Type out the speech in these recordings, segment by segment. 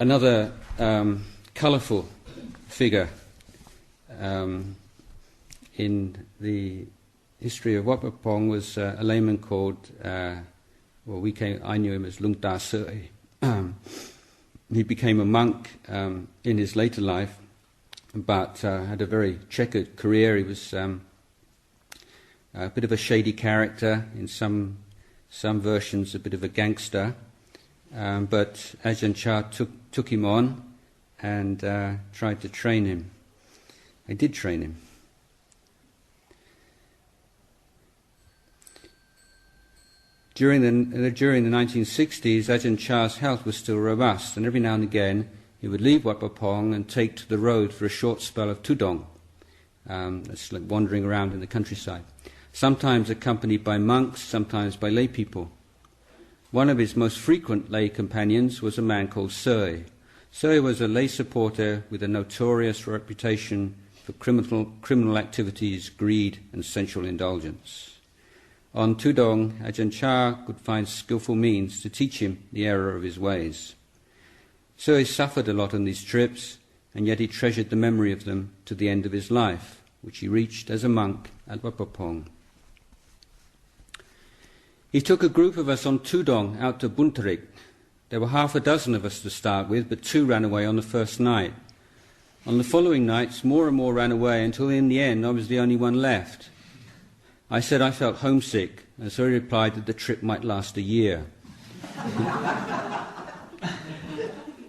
Another colourful figure in the history of Wat Pah Pong was a layman called, I knew him as Lung Ta Soi. He became a monk in his later life, but had a very checkered career. He was a bit of a shady character, in some versions a bit of a gangster, but Ajahn Chah took him on and tried to train him. I did train him. During the 1960s, Ajahn Chah's health was still robust, and every now and again he would leave Wat Pah Pong and take to the road for a short spell of Tudong. That's like wandering around in the countryside. Sometimes accompanied by monks, sometimes by lay people. One of his most frequent lay companions was a man called Soi. Soi was a lay supporter with a notorious reputation for criminal activities, greed and sensual indulgence. On Tudong, Ajahn Chah could find skillful means to teach him the error of his ways. Soi suffered a lot on these trips, and yet he treasured the memory of them to the end of his life, which he reached as a monk at Wat Pah Pong. He took a group of us on Tudong out to Buntarik. There were half a dozen of us to start with, but 2 ran away on the first night. On the following nights, more and more ran away until in the end I was the only one left. I said I felt homesick, and so he replied that the trip might last a year.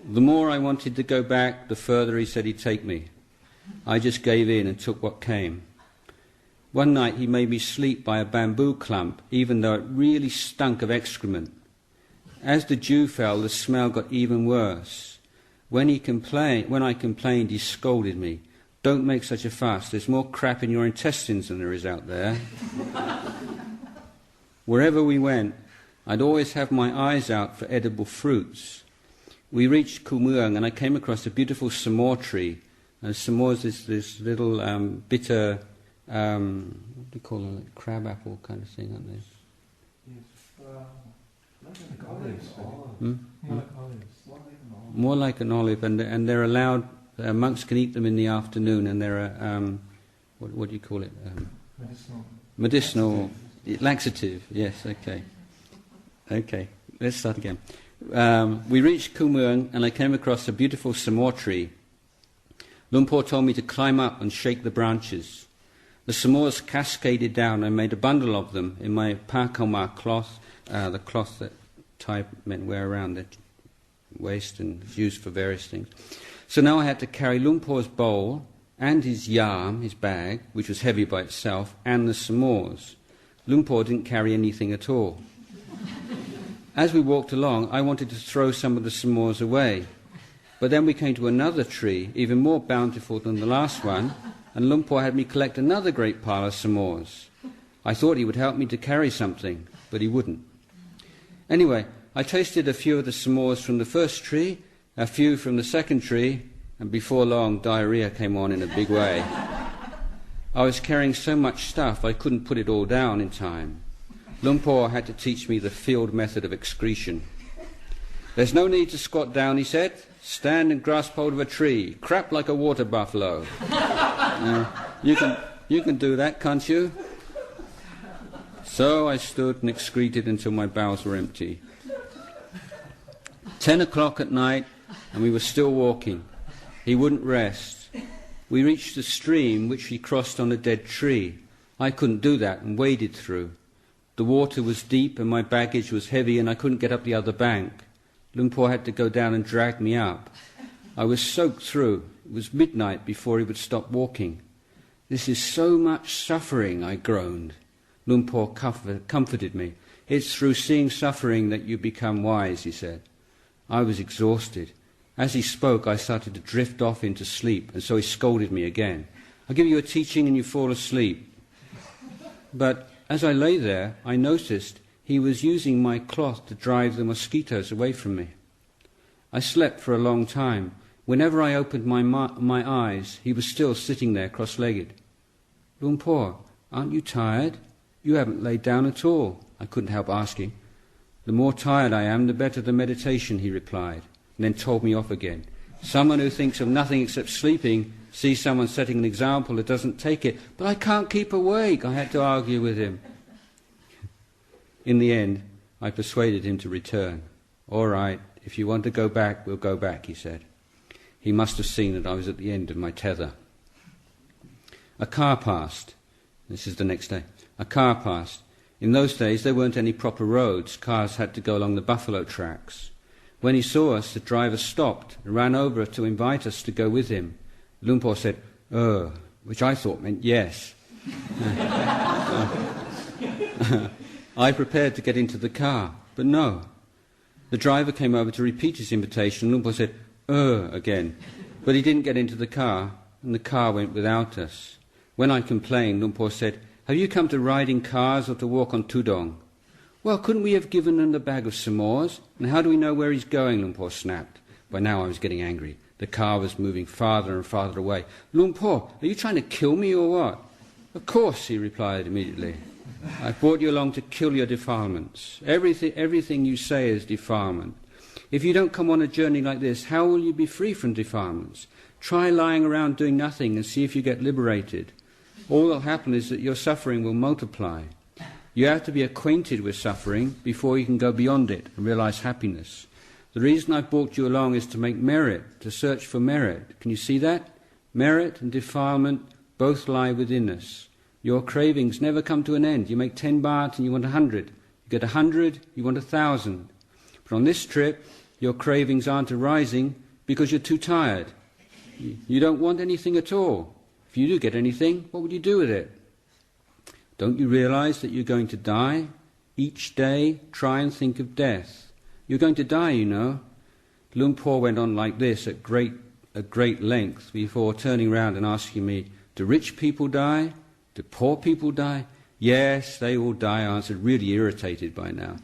The more I wanted to go back, the further he said he'd take me. I just gave in and took what came. One night he made me sleep by a bamboo clump, even though it really stunk of excrement. As the dew fell, the smell got even worse. When I complained, he scolded me. "Don't make such a fuss. There's more crap in your intestines than there is out there." Wherever we went, I'd always have my eyes out for edible fruits. We reached Kumuang, and I came across a beautiful samor tree. And samor is this little bitter, what do you call it, like crab apple kind of thing, aren't they? Yes, like olives. More like olives. More like an olive, and they're allowed. Monks can eat them in the afternoon, and they're what do you call it? Medicinal laxative. Yes. Okay. Let's start again. We reached Kumuang, and I came across a beautiful samor tree. Lumpur told me to climb up and shake the branches. The samors cascaded down. I made a bundle of them in my pakoma cloth, the cloth that Thai men wear around their waist and is used for various things. So now I had to carry Lumpur's bowl and his yam, his bag, which was heavy by itself, and the samors. Lumpur didn't carry anything at all. As we walked along, I wanted to throw some of the samors away. But then we came to another tree, even more bountiful than the last one, and Lumpur had me collect another great pile of samors. I thought he would help me to carry something, but he wouldn't. Anyway, I tasted a few of the samors from the first tree, a few from the second tree, and before long diarrhea came on in a big way. I was carrying so much stuff I couldn't put it all down in time. Lumpur had to teach me the field method of excretion. "There's no need to squat down," he said. "Stand and grasp hold of a tree. Crap like a water buffalo." You can do that, can't you? So I stood and excreted until my bowels were empty. 10 o'clock at night, and we were still walking. He wouldn't rest. We reached a stream which we crossed on a dead tree. I couldn't do that and waded through. The water was deep and my baggage was heavy and I couldn't get up the other bank. Lumpur had to go down and drag me up. I was soaked through. It was midnight before he would stop walking. "This is so much suffering," I groaned. Lumpur comforted me. "It's through seeing suffering that you become wise," he said. I was exhausted. As he spoke, I started to drift off into sleep, and so he scolded me again. "I'll give you a teaching and you fall asleep." But as I lay there, I noticed he was using my cloth to drive the mosquitoes away from me. I slept for a long time. Whenever I opened my eyes, he was still sitting there cross-legged. "Lumpur, aren't you tired? You haven't laid down at all," I couldn't help asking. "The more tired I am, the better the meditation," he replied. and then told me off again. Someone who thinks of nothing except sleeping sees someone setting an example that doesn't take it. But I can't keep awake, I had to argue with him. In the end, I persuaded him to return. All right, if you want to go back, we'll go back, he said. He must have seen that I was at the end of my tether. A car passed. This is the next day. A car passed. In those days, there weren't any proper roads. Cars had to go along the buffalo tracks. When he saw us, the driver stopped and ran over to invite us to go with him. Luang Por said, which I thought meant yes. I prepared to get into the car, but no. The driver came over to repeat his invitation. Luang Por said, again. But he didn't get into the car, and the car went without us. When I complained, Luang Por said, have you come to ride in cars or to walk on Tudong? Well, couldn't we have given him the bag of s'mores? And how do we know where he's going, Luang Por snapped. By now I was getting angry. The car was moving farther and farther away. Luang Por, are you trying to kill me or what? Of course, he replied immediately. I brought you along to kill your defilements. Everything you say is defilement. If you don't come on a journey like this, how will you be free from defilements? Try lying around doing nothing and see if you get liberated. All that will happen is that your suffering will multiply. You have to be acquainted with suffering before you can go beyond it and realize happiness. The reason I've brought you along is to make merit, to search for merit. Can you see that? Merit and defilement both lie within us. Your cravings never come to an end. You make 10 baht and you want 100. You get 100, you want 1,000. But on this trip, your cravings aren't arising because you're too tired. You don't want anything at all. If you do get anything, what would you do with it? Don't you realize that you're going to die? Each day, try and think of death. You're going to die, you know. Luang Por went on like this at great length before turning round and asking me, do rich people die? Do poor people die? Yes, they all die, I answered, really irritated by now.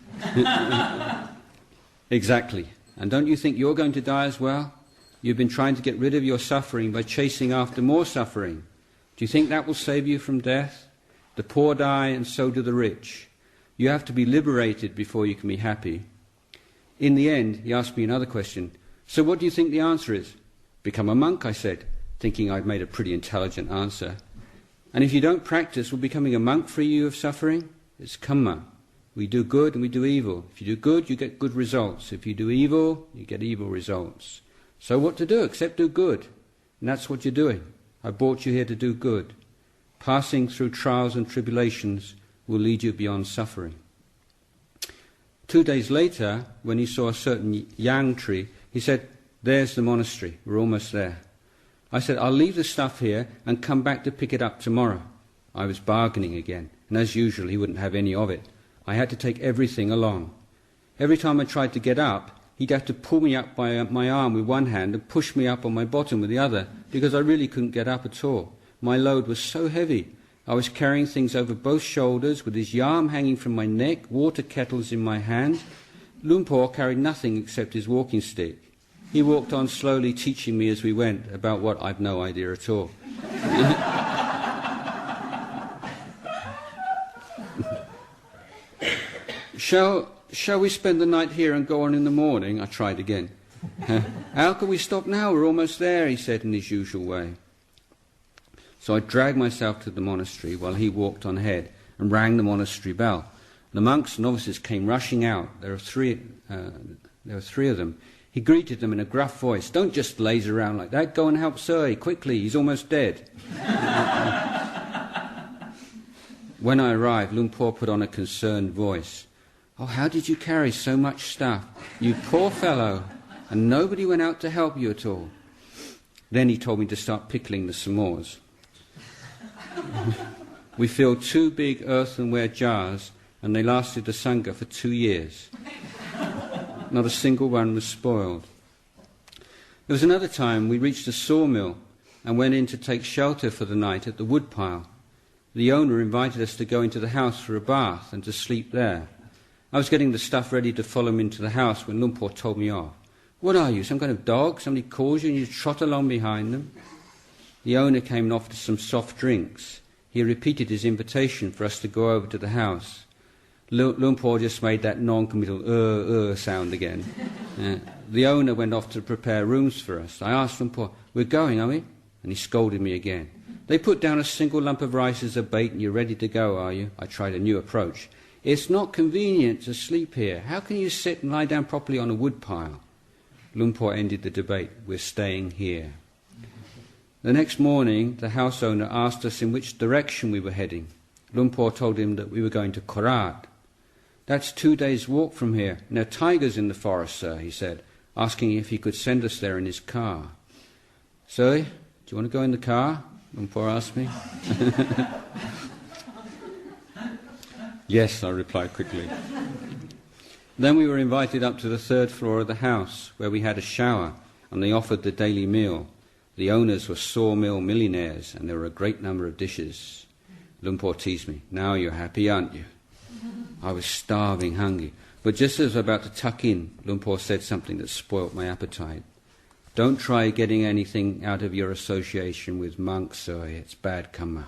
Exactly. And don't you think you're going to die as well? You've been trying to get rid of your suffering by chasing after more suffering. Do you think that will save you from death? The poor die and so do the rich. You have to be liberated before you can be happy. In the end, he asked me another question. So what do you think the answer is? Become a monk, I said, thinking I'd made a pretty intelligent answer. And if you don't practice, will becoming a monk free you of suffering? It's karma. We do good and we do evil. If you do good, you get good results. If you do evil, you get evil results. So what to do except do good? And that's what you're doing. I brought you here to do good. Passing through trials and tribulations will lead you beyond suffering. 2 days later, when he saw a certain yang tree, he said, there's the monastery, we're almost there. I said, I'll leave the stuff here and come back to pick it up tomorrow. I was bargaining again, and as usual he wouldn't have any of it. I had to take everything along. Every time I tried to get up, he'd have to pull me up by my arm with one hand and push me up on my bottom with the other, because I really couldn't get up at all. My load was so heavy. I was carrying things over both shoulders with his yarm hanging from my neck, water kettles in my hand. Luang Por carried nothing except his walking stick. He walked on slowly, teaching me as we went about what I'd no idea at all. Shall we spend the night here and go on in the morning? I tried again. How can we stop now? We're almost there, he said in his usual way. So I dragged myself to the monastery while he walked on ahead and rang the monastery bell. The monks and novices came rushing out. There were three of them. He greeted them in a gruff voice. Don't just laze around like that. Go and help Sir, quickly, he's almost dead. When I arrived, Luang Por put on a concerned voice. Oh, how did you carry so much stuff? You poor fellow. And nobody went out to help you at all. Then he told me to start pickling the s'mores. We filled 2 big earthenware jars, and they lasted the Sangha for 2 years. Not a single one was spoiled. There was another time we reached a sawmill and went in to take shelter for the night at the woodpile. The owner invited us to go into the house for a bath and to sleep there. I was getting the stuff ready to follow him into the house when Luang Por told me off. What are you, some kind of dog? Somebody calls you and you trot along behind them? The owner came and offered us some soft drinks. He repeated his invitation for us to go over to the house. Luang Por just made that non-committal sound again. The owner went off to prepare rooms for us. I asked Luang Por, "We're going, are we?" And he scolded me again. "They put down a single lump of rice as a bait and you're ready to go, are you?" I tried a new approach. "It's not convenient to sleep here. How can you sit and lie down properly on a wood pile?" Luang Por ended the debate. "We're staying here." The next morning, the house owner asked us in which direction we were heading. Luang Por told him that we were going to Korat. "That's 2 days' walk from here. And there are tigers in the forest, sir," he said, asking if he could send us there in his car. "So, do you want to go in the car?" Luang Por asked me. "Yes," I replied quickly. Then we were invited up to the 3rd floor of the house, where we had a shower, and they offered the daily meal. The owners were sawmill millionaires, and there were a great number of dishes. Luang Por teased me. "Now you're happy, aren't you?" I was starving hungry, but just as I was about to tuck in, Luang Por said something that spoilt my appetite. "Don't try getting anything out of your association with monks, Zoe. It's bad karma."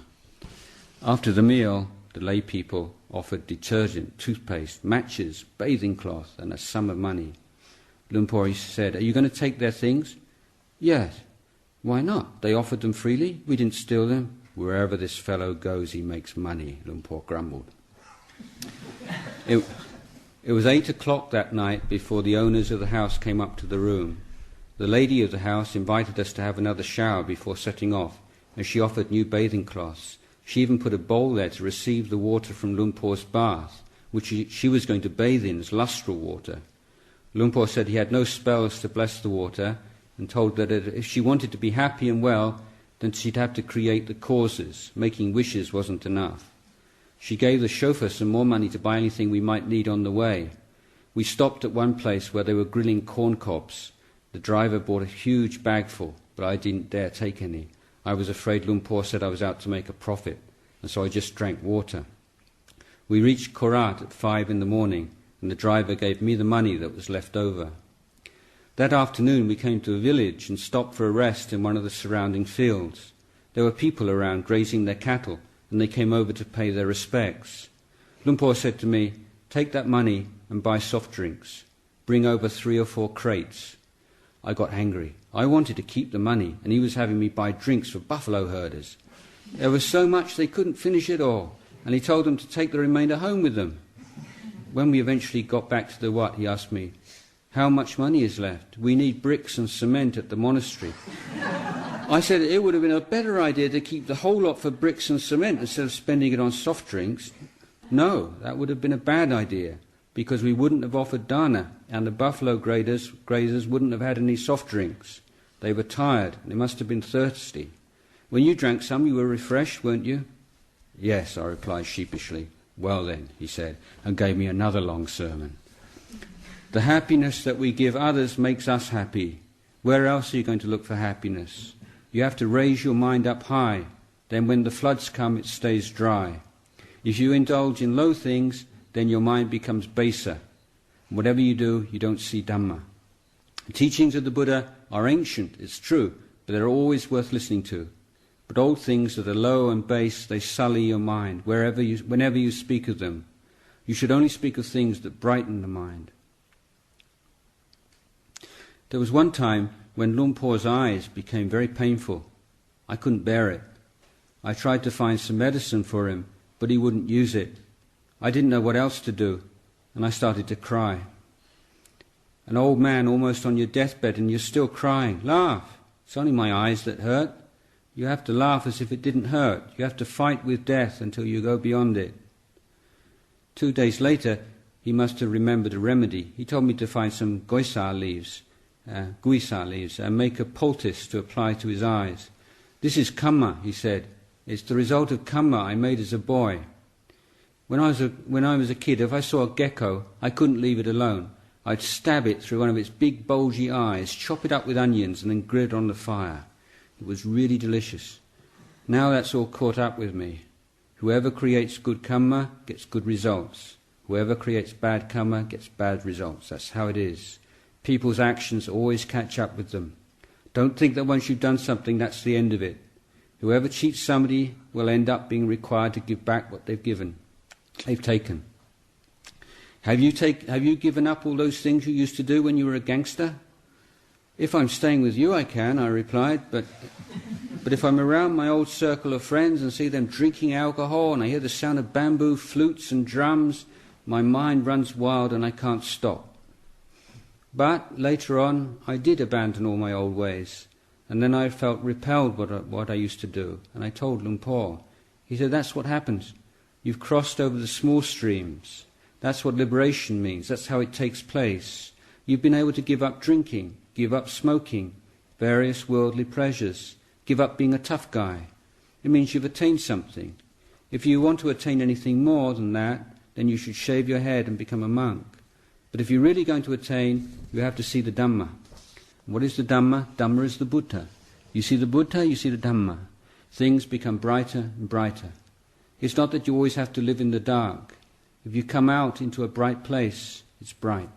After the meal, the lay people offered detergent, toothpaste, matches, bathing cloth, and a sum of money. Luang Por said, "Are you going to take their things?" "Yes." "Why not? They offered them freely. We didn't steal them." "Wherever this fellow goes, he makes money," Luang Por grumbled. It was 8 o'clock that night before the owners of the house came up to the room. The lady of the house invited us to have another shower before setting off, and she offered new bathing cloths. She even put a bowl there to receive the water from Luang Por's bath, which she was going to bathe in as lustral water. Luang Por said he had no spells to bless the water, and told that if she wanted to be happy and well, then she'd have to create the causes. Making wishes wasn't enough. She gave the chauffeur some more money to buy anything we might need on the way. We stopped at one place where they were grilling corn cobs. The driver bought a huge bagful, but I didn't dare take any. I was afraid Luang Por said I was out to make a profit, and so I just drank water. We reached Korat at 5 in the morning, and the driver gave me the money that was left over. That afternoon we came to a village and stopped for a rest in one of the surrounding fields. There were people around grazing their cattle, and they came over to pay their respects. Luang Por said to me, "Take that money and buy soft drinks. Bring over 3 or 4 crates." I got angry. I wanted to keep the money, and he was having me buy drinks for buffalo herders. There was so much they couldn't finish it all, and he told them to take the remainder home with them. When we eventually got back to the Wat, he asked me, "How much money is left? We need bricks and cement at the monastery." I said it would have been a better idea to keep the whole lot for bricks and cement instead of spending it on soft drinks. No, that would have been a bad idea, because we wouldn't have offered dana, and the buffalo grazers wouldn't have had any soft drinks. They were tired, and they must have been thirsty. When you drank some, you were refreshed, weren't you? "Yes," I replied sheepishly. "Well then," he said, and gave me another long sermon. The happiness that we give others makes us happy. Where else are you going to look for happiness? You have to raise your mind up high. Then when the floods come, it stays dry. If you indulge in low things, then your mind becomes baser. Whatever you do, you don't see Dhamma. The teachings of the Buddha are ancient, it's true, but they're always worth listening to. But old things that are low and base, they sully your mind whenever you speak of them. You should only speak of things that brighten the mind. There was one time when Luang Por's eyes became very painful. I couldn't bear it. I tried to find some medicine for him, but he wouldn't use it. I didn't know what else to do, and I started to cry. An old man almost on your deathbed and you're still crying. Laugh. It's only my eyes that hurt. You have to laugh as if it didn't hurt. You have to fight with death until you go beyond it. 2 days later, he must have remembered a remedy. He told me to find some guisa leaves, and make a poultice to apply to his eyes. "This is karma," he said. "It's the result of karma I made as a boy. When I was a kid, if I saw a gecko, I couldn't leave it alone. I'd stab it through one of its big bulgy eyes, chop it up with onions, and then grill it on the fire. It was really delicious. Now that's all caught up with me. Whoever creates good karma gets good results. Whoever creates bad karma gets bad results. That's how it is. People's actions always catch up with them. Don't think that once you've done something, that's the end of it. Whoever cheats somebody will end up being required to give back what they've taken. Have you given up all those things you used to do when you were a gangster? If I'm staying with you, I can, I replied, but if I'm around my old circle of friends and see them drinking alcohol and I hear the sound of bamboo flutes and drums, my mind runs wild and I can't stop. But later on, I did abandon all my old ways, and then I felt repelled what I used to do, and I told Luang Por. He said, that's what happens. You've crossed over the small streams. That's what liberation means. That's how it takes place. You've been able to give up drinking, give up smoking, various worldly pleasures, give up being a tough guy. It means you've attained something. If you want to attain anything more than that, then you should shave your head and become a monk. But if you're really going to attain, you have to see the Dhamma. What is the Dhamma? Dhamma is the Buddha. You see the Buddha, you see the Dhamma. Things become brighter and brighter. It's not that you always have to live in the dark. If you come out into a bright place, it's bright.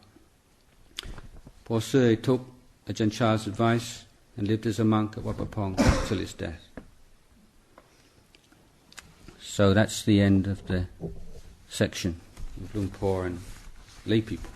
Paul Sui took Ajahn Chah's advice and lived as a monk at Wat Pah Pong till his death. So that's the end of the section of Luang Por and lay people.